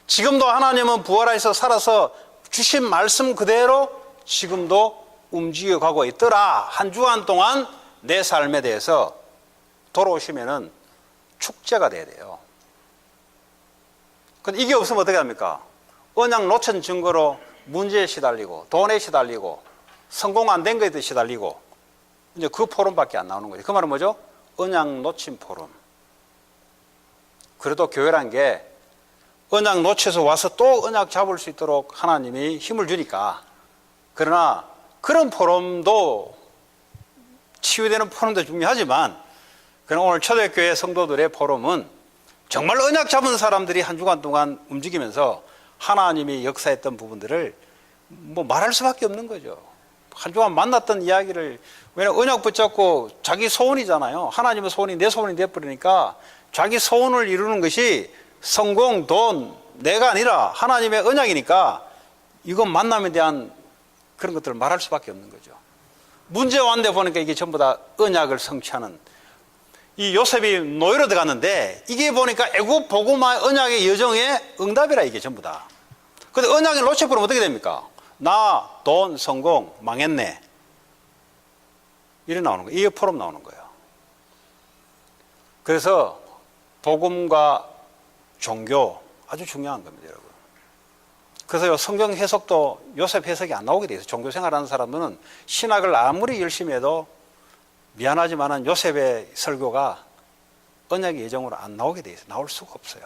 지금도 하나님은 부활하셔서 살아서 주신 말씀 그대로 지금도 움직여가고 있더라. 한 주간 동안 내 삶에 대해서 돌아오시면은 축제가 돼야 돼요. 근데 이게 없으면 어떻게 합니까? 언약 놓친 증거로 문제에 시달리고 돈에 시달리고 성공 안 된 거에 시달리고 이제 그 포럼밖에 안 나오는 거죠. 그 말은 뭐죠? 언약 놓친 포럼. 그래도 교회란 게 언약 놓쳐서 와서 또 언약 잡을 수 있도록 하나님이 힘을 주니까. 그러나 그런 포럼도 치유되는 포럼도 중요하지만 그러나 오늘 초대교회 성도들의 포럼은 정말 언약 잡은 사람들이 한 주간 동안 움직이면서 하나님이 역사했던 부분들을 뭐 말할 수밖에 없는 거죠. 한 주간 만났던 이야기를, 왜냐면 언약 붙잡고 자기 소원이잖아요. 하나님의 소원이 내 소원이 돼버리니까 자기 소원을 이루는 것이 성공, 돈, 내가 아니라 하나님의 언약이니까 이건 만남에 대한 그런 것들을 말할 수밖에 없는 거죠. 문제 왔는데 보니까 이게 전부 다 언약을 성취하는, 이 요셉이 노예로 들어갔는데 이게 보니까 애굽 복음화 언약의 여정의 응답이라, 이게 전부 다. 근데 언약을 놓쳐버리면 어떻게 됩니까? 나, 돈, 성공, 망했네. 이래 나오는 거예요. 이게 포럼 나오는 거예요. 그래서 복음과 종교 아주 중요한 겁니다, 여러분. 그래서 성경 해석도 요셉 해석이 안 나오게 돼 있어요. 종교 생활하는 사람들은 신학을 아무리 열심히 해도 미안하지만은 요셉의 설교가 언약의 예정으로 안 나오게 돼 있어요. 나올 수가 없어요.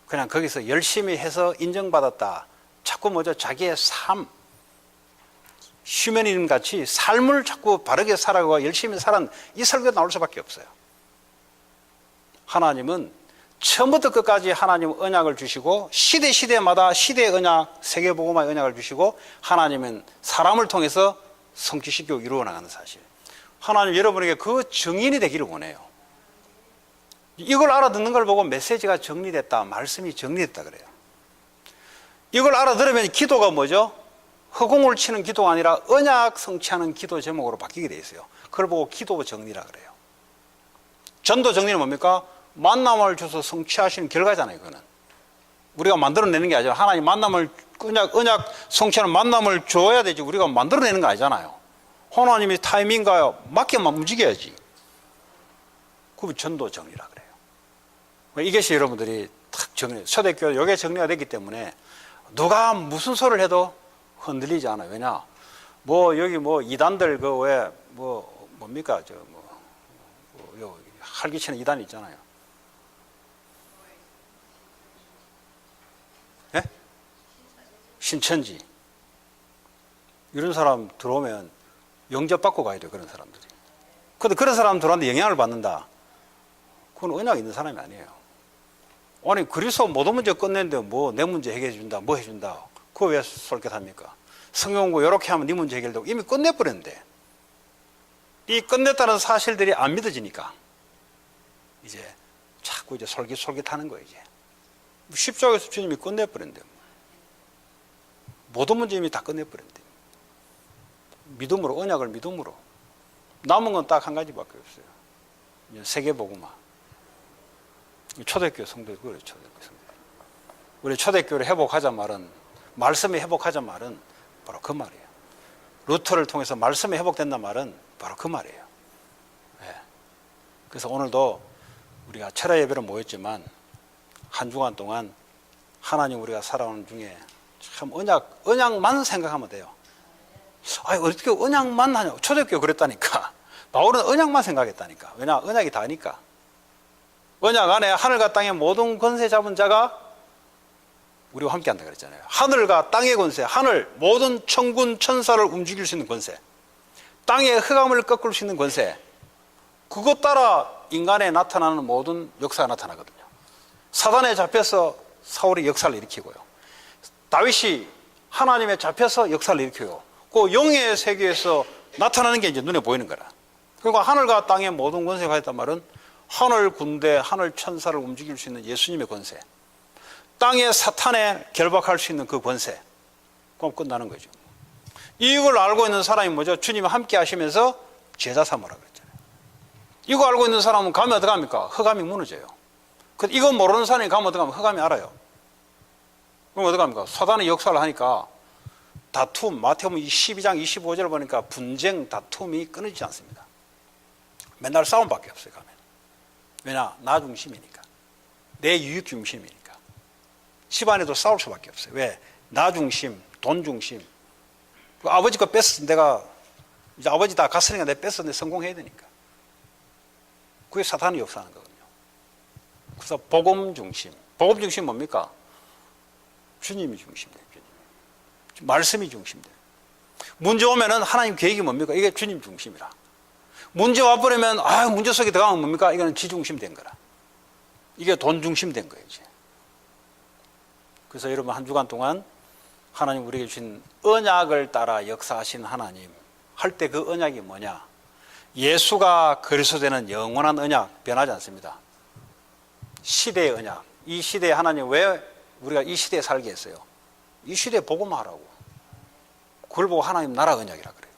그냥 거기서 열심히 해서 인정받았다. 자꾸 뭐죠? 자기의 삶, 휴머니즘 같이 삶을 자꾸 바르게 살아가고 열심히 살은 이 설교가 나올 수밖에 없어요. 하나님은 처음부터 끝까지 하나님은 언약을 주시고 시대마다 시대의 언약, 세계복음화의 언약을 주시고 하나님은 사람을 통해서 성취시키고 이루어 나가는 사실. 하나님 여러분에게 그 증인이 되기를 원해요. 이걸 알아듣는 걸 보고 메시지가 정리됐다, 말씀이 정리됐다 그래요. 이걸 알아들으면 기도가 뭐죠? 허공을 치는 기도가 아니라 언약 성취하는 기도 제목으로 바뀌게 돼 있어요. 그걸 보고 기도 정리라 그래요. 전도 정리는 뭡니까? 만남을 줘서 성취하시는 결과잖아요. 그거는 우리가 만들어내는 게 아니라 하나님 만남을, 언약 성취하는 만남을 줘야 되지 우리가 만들어내는 거 아니잖아요. 하나님이 타이밍과 맞게만 움직여야지. 그게 전도 정리라 그래요. 이것이 여러분들이 탁 정리, 초대교회 이게 정리가 됐기 때문에 누가 무슨 소리를 해도 흔들리지 않아요. 왜냐? 뭐 여기 뭐 이단들 그 왜 뭡니까? 저 요 활기치는 이단 있잖아요. 예? 신천지. 이런 사람 들어오면 영접받고 가야 돼요. 그런 사람들이. 근데 그런 사람 들어왔는데 영향을 받는다. 그건 언약 있는 사람이 아니에요. 아니 그리스도 모든 문제 끝냈는데 뭐 내 문제 해결해 준다, 뭐 해준다. 그거 왜 솔깃합니까? 성경 공부 이렇게 하면 네 문제 해결되고 이미 끝내버렸는데 이 끝냈다는 사실들이 안 믿어지니까 이제 자꾸 이제 솔깃솔깃하는 거예요. 이제 십자가에서 주님이 끝내버렸는데 모든 문제 이미 다 끝내버렸는데 믿음으로, 언약을 믿음으로 남은 건 딱 한 가지밖에 없어요. 세계복음화. 초대교회 성도들, 그래요. 초대교회 성도들. 우리 초대교회를 회복하자 말은 말씀이 회복하자는 말은 바로 그 말이에요. 루터를 통해서 말씀이 회복된다는 말은 바로 그 말이에요. 예. 그래서 오늘도 우리가 철야 예배로 모였지만 한 주간 동안 하나님 우리가 살아오는 중에 참 언약만 생각하면 돼요. 아니, 어떻게 언약만 하냐. 초대교회 그랬다니까. 바울은 언약만 생각했다니까. 왜냐? 언약이 다니까. 언약 안에 하늘과 땅의 모든 권세 잡은 자가 우리와 함께 한다 그랬잖아요. 하늘과 땅의 권세, 하늘 모든 천군 천사를 움직일 수 있는 권세, 땅의 흑암을 꺾을 수 있는 권세, 그것 따라 인간에 나타나는 모든 역사가 나타나거든요. 사단에 잡혀서 사울이 역사를 일으키고요. 다윗이 하나님에 잡혀서 역사를 일으키고, 그 영의 세계에서 나타나는 게 이제 눈에 보이는 거라. 그리고 하늘과 땅의 모든 권세가 있단 말은 하늘 군대, 하늘 천사를 움직일 수 있는 예수님의 권세, 땅의 사탄에 결박할 수 있는 그 권세, 그럼 끝나는 거죠. 이걸 알고 있는 사람이 뭐죠? 주님이 함께 하시면서 제자 삼으라 그랬잖아요. 이거 알고 있는 사람은 가면 어떡합니까? 흑암이 무너져요. 이거 모르는 사람이 가면 어떡하면 흑암이 알아요. 그럼 어떡합니까? 사단의 역사를 하니까 다툼, 마태복음 12장 25절을 보니까 분쟁, 다툼이 끊어지지 않습니다. 맨날 싸움밖에 없어요, 가면. 왜냐? 나 중심이니까. 내 유익 중심이니까. 집안에도 싸울 수밖에 없어요. 왜? 나 중심, 돈 중심. 아버지 거 뺐어. 내가, 이제 아버지 다 갔으니까 내가 뺐어. 내가 성공해야 되니까. 그게 사탄이 역사하는 거거든요. 그래서 복음 중심. 복음 중심 뭡니까? 주님이 중심돼요. 주님. 말씀이 중심돼요. 문제 오면은 하나님 계획이 뭡니까? 이게 주님 중심이라. 문제 와버리면, 문제 속에 들어가면 뭡니까? 이거는 지 중심 된 거라. 이게 돈 중심 된 거예요, 이제. 그래서 여러분 한 주간 동안 하나님 우리에게 주신 언약을 따라 역사하신 하나님 할 때 그 언약이 뭐냐? 예수가 그리스도되는 영원한 언약, 변하지 않습니다. 시대의 언약. 이 시대에 하나님 왜 우리가 이 시대에 살게 했어요? 이 시대에 복음하라고. 그걸 보고 하나님 나라 언약이라 그래요.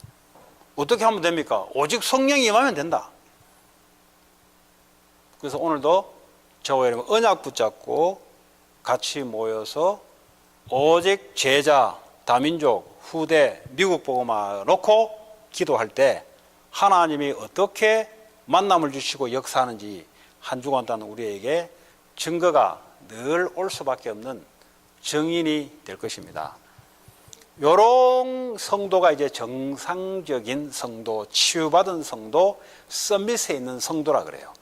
어떻게 하면 됩니까? 오직 성령이 임하면 된다. 그래서 오늘도 저와 여러분 언약 붙잡고 같이 모여서 오직 제자, 다민족, 후대, 미국 복음화 놓고 기도할 때 하나님이 어떻게 만남을 주시고 역사하는지 한 주간 동안 우리에게 증거가 늘 올 수밖에 없는 증인이 될 것입니다. 요런 성도가 이제 정상적인 성도, 치유받은 성도, 서밋에 있는 성도라 그래요.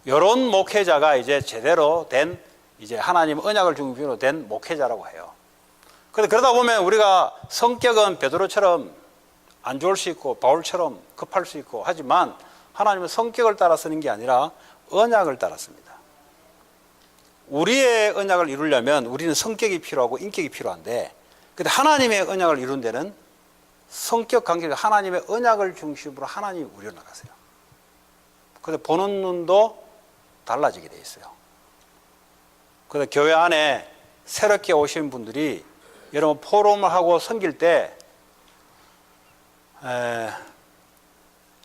요런 목회자가 이제 제대로 된 이제 하나님 언약을 중심으로 된 목회자라고 해요. 그런데 그러다 보면 우리가 성격은 베드로처럼 안 좋을 수 있고 바울처럼 급할 수 있고 하지만 하나님은 성격을 따라 쓰는 게 아니라 언약을 따라 씁니다. 우리의 언약을 이루려면 우리는 성격이 필요하고 인격이 필요한데, 근데 하나님의 언약을 이룬 데는 성격 관계가 하나님의 언약을 중심으로 하나님이 우려 나가세요. 그래서 보는 눈도 달라지게 돼 있어요. 그래서 교회 안에 새롭게 오신 분들이 여러분 포럼을 하고 섬길 때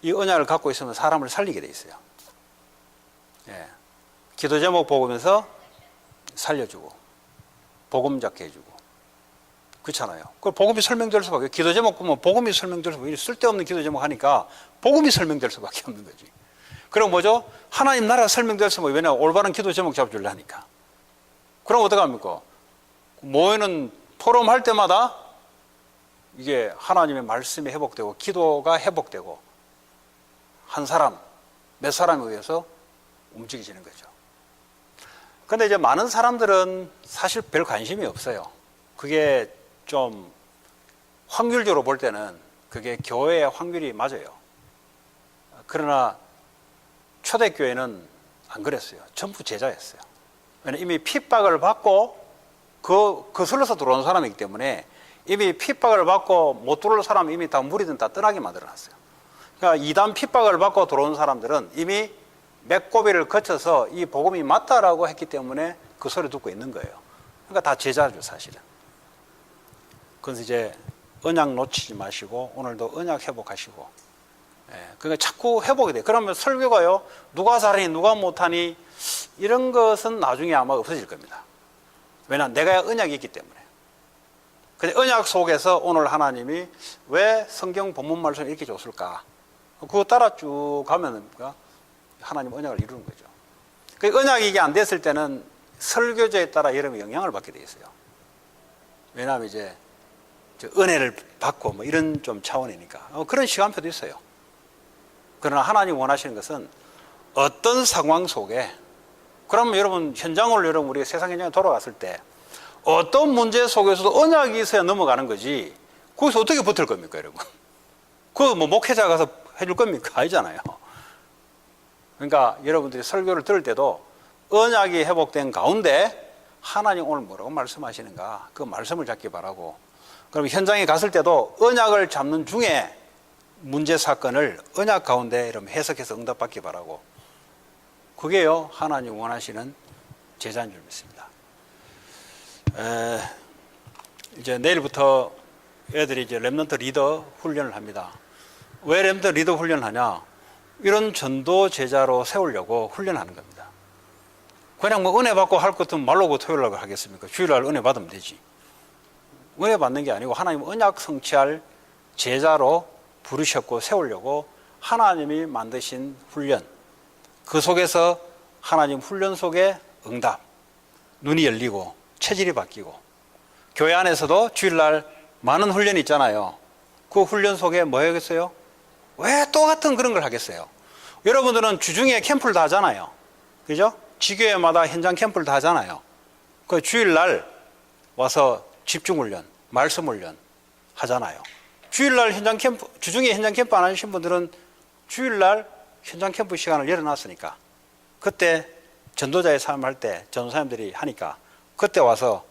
이 언약을 갖고 있으면 사람을 살리게 돼 있어요. 예. 기도 제목 보면서 살려주고 복음 잡게 해주고 그렇잖아요. 그 복음이 설명될 수밖에, 기도 제목 보면 복음이 설명될 수밖에, 쓸데없는 기도 제목 하니까 복음이 설명될 수밖에 없는 거지. 그럼 뭐죠? 하나님 나라 설명될 수밖에, 왜냐 올바른 기도 제목 잡아주려 하니까. 그럼 어떡합니까? 모이는 포럼 할 때마다 이게 하나님의 말씀이 회복되고 기도가 회복되고 한 사람, 몇 사람에 의해서 움직여지는 거죠. 근데 이제 많은 사람들은 사실 별 관심이 없어요. 그게 좀 확률적으로 볼 때는 그게 교회의 확률이 맞아요. 그러나 초대교회는 안 그랬어요. 전부 제자였어요. 왜냐면 이미 핍박을 받고 거슬러서 들어온 사람이기 때문에 이미 핍박을 받고 못 들어올 사람은 이미 다 무리든 다 떠나게 만들어놨어요. 그러니까 이단 핍박을 받고 들어온 사람들은 이미 맥고비를 거쳐서 이 복음이 맞다라고 했기 때문에 그 소리 듣고 있는 거예요. 그러니까 다 제자죠, 사실은. 그래서 이제 언약 놓치지 마시고 오늘도 언약 회복하시고, 그러니까 자꾸 회복이 돼요. 그러면 설교가요, 누가 잘하니 누가 못하니 이런 것은 나중에 아마 없어질 겁니다. 왜냐, 내가 언약이 있기 때문에. 근데 언약 속에서 오늘 하나님이 왜 성경 본문 말씀을 이렇게 줬을까? 그거 따라 쭉 가면 하나님 언약을 이루는 거죠. 그 언약이 이게 안 됐을 때는 설교제에 따라 여러분이 영향을 받게 돼 있어요. 왜냐하면 이제 은혜를 받고 뭐 이런 좀 차원이니까 그런 시간표도 있어요. 그러나 하나님 원하시는 것은 어떤 상황 속에, 그러면 여러분 현장으로 여러분 우리가 세상 현장에 돌아갔을 때 어떤 문제 속에서도 언약이 있어야 넘어가는 거지. 거기서 어떻게 버틸 겁니까, 여러분? 그거 뭐 목회자 가서 해줄 겁니까? 아니잖아요. 그러니까 여러분들이 설교를 들을 때도 언약이 회복된 가운데 하나님 오늘 뭐라고 말씀하시는가, 그 말씀을 잡기 바라고, 그럼 현장에 갔을 때도 언약을 잡는 중에 문제 사건을 언약 가운데 이런 해석해서 응답받기 바라고, 그게요 하나님 원하시는 제자인 줄 믿습니다. 이제 내일부터 애들이 이제 렘넌트 리더 훈련을 합니다. 왜 렘넌트 리더 훈련을 하냐? 이런 전도 제자로 세우려고 훈련하는 겁니다. 그냥 뭐 은혜 받고 할 것은 말로고 토요일 날 하겠습니까? 주일날 은혜 받으면 되지. 은혜 받는 게 아니고 하나님 언약 성취할 제자로 부르셨고 세우려고 하나님이 만드신 훈련, 그 속에서 하나님 훈련 속에 응답, 눈이 열리고 체질이 바뀌고, 교회 안에서도 주일날 많은 훈련이 있잖아요. 그 훈련 속에 뭐 하겠어요? 왜 똑같은 그런 걸 하겠어요? 여러분들은 주중에 캠프를 다 하잖아요. 그죠? 지교회마다 현장 캠프를 다 하잖아요. 그 주일날 와서 집중훈련, 말씀훈련 하잖아요. 주일날 현장 캠프, 주중에 현장 캠프 안 하신 분들은 주일날 현장 캠프 시간을 열어놨으니까, 그때 전도자의 삶 할 때 전도사님들이 하니까 그때 와서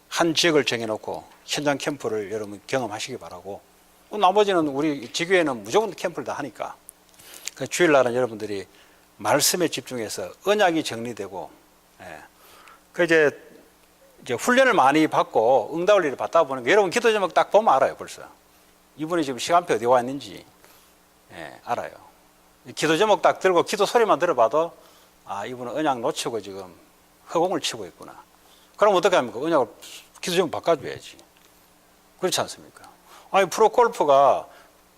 한 지역을 정해놓고 현장 캠프를 여러분 경험하시기 바라고, 나머지는 우리 지교회는 무조건 캠프를 다 하니까 그 주일날은 여러분들이 말씀에 집중해서 언약이 정리되고, 그 이제 훈련을 많이 받고 응답을 이렇게 받다 보니까 여러분 기도 제목 딱 보면 알아요. 벌써 이분이 지금 시간표 어디 와 있는지 알아요. 기도 제목 딱 들고 기도 소리만 들어봐도 이분은 언약 놓치고 지금 허공을 치고 있구나. 그럼 어떻게 합니까? 언약을 기도 제목 바꿔줘야지. 그렇지 않습니까? 아니 프로골프가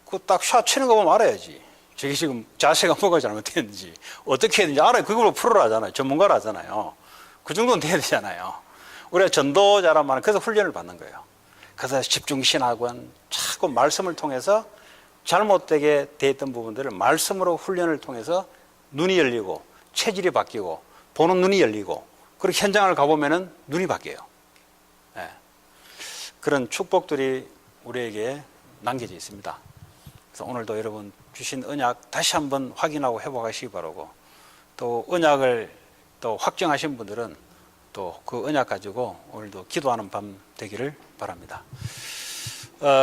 그 딱 샷 치는 거 보면 알아야지. 저게 지금 자세가 뭐가 잘못됐는지 어떻게 했는지 알아요. 그걸로 프로를 하잖아요. 전문가를 하잖아요. 그 정도는 돼야 되잖아요. 우리가 전도자란 말은 그래서 훈련을 받는 거예요. 그래서 집중신학원 자꾸 말씀을 통해서 잘못되게 돼 있던 부분들을 말씀으로 훈련을 통해서 눈이 열리고 체질이 바뀌고 보는 눈이 열리고, 그렇게 현장을 가보면은 눈이 바뀌어요. 그런 축복들이 우리에게 남겨져 있습니다. 그래서 오늘도 여러분 주신 언약 다시 한번 확인하고 회복하시기 바라고, 또 언약을 또 확정하신 분들은 또 그 언약 가지고 오늘도 기도하는 밤 되기를 바랍니다.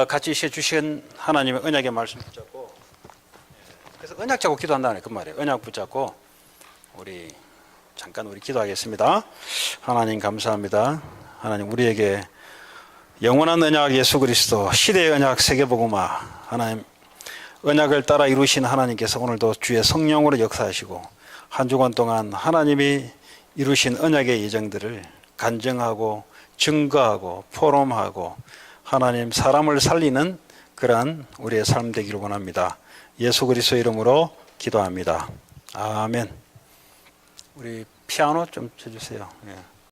같이 주신 하나님의 언약의 말씀 붙잡고, 그래서 언약 잡고 기도한다는 그 말이에요. 언약 붙잡고 우리 잠깐 기도하겠습니다. 하나님 감사합니다. 하나님 우리에게 영원한 언약 예수 그리스도, 시대의 언약 세계복음화, 하나님 언약을 따라 이루신 하나님께서 오늘도 주의 성령으로 역사하시고 한 주간 동안 하나님이 이루신 언약의 예정들을 간증하고 증거하고 포럼하고 하나님 사람을 살리는 그러한 우리의 삶 되기를 원합니다. 예수 그리스도 이름으로 기도합니다. 아멘. 우리 피아노 좀 쳐주세요. 예.